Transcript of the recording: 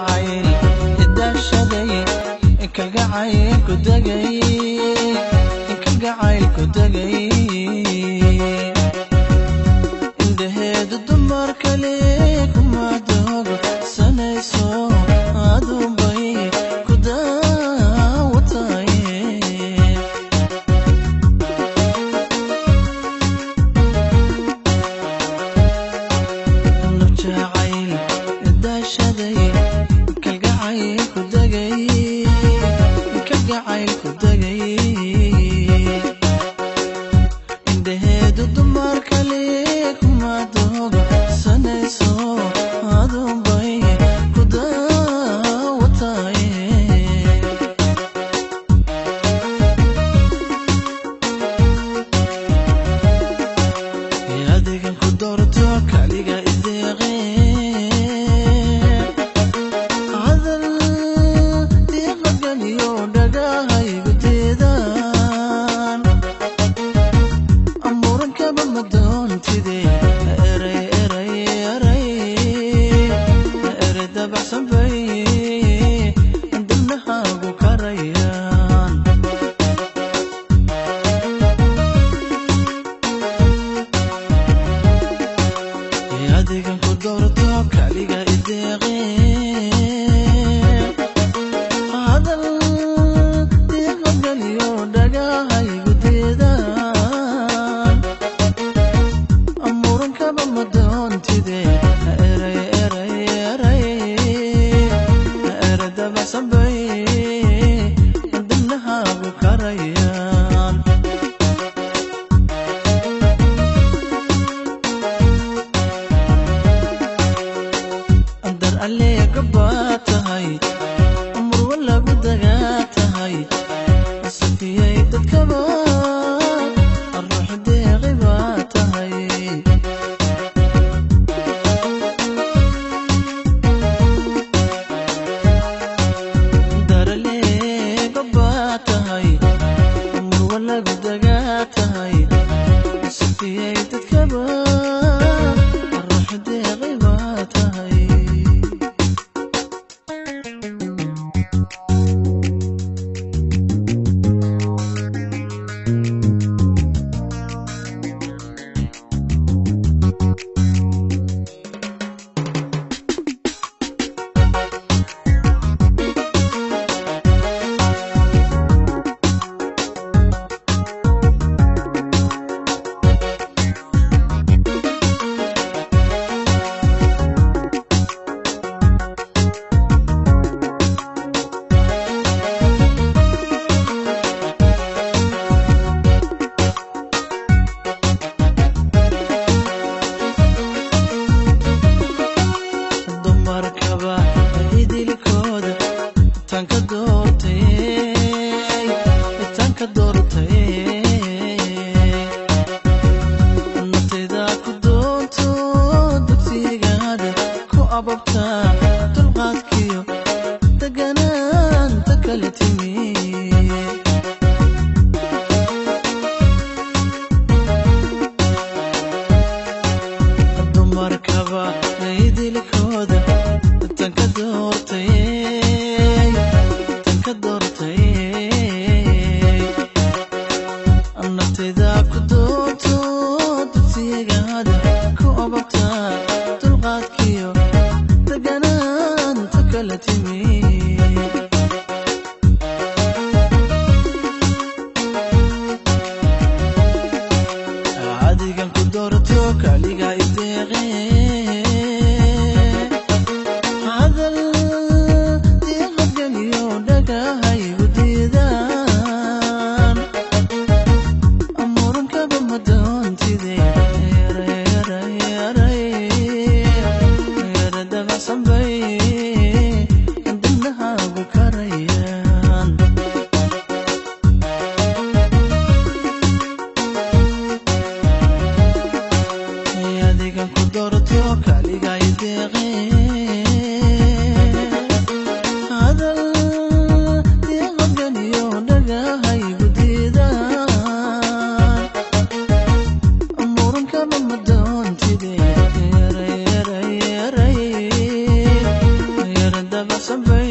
jacayl idashaday kalgacayl ku dagay kalgacayl ku dagay indhaheedu dumar kale kuma doogo sanayso adunbay ku daawatay jacayl idashaday kalgacayl ku dagay kalgacayl ku dagay indhaheedu dumar kale kuma doogo sanayso adunbay ku daawatay adigan ku doorto kaliga adigan ku doorto kaliga ideeqeen hadal diiqagaliyo dhagahaygu diidaan amuurankaba ma doontide ere dabacsanbay dibnahaagu karayaan عليك باتهاي عمر ولا بدقاتهاي الصفية يدكبا الروح دي غيباتهاي دار عليك باتهاي عمر ولا بدقاتهاي الصفية يدكبا الروح دي غيباتهاي adigan ku doorto kaliga ideeqeen hadal diiqagaliyo dhagahaygu diidaan amuurankaba ma doontide ere dabacsanbay dibnahaagu kara sambe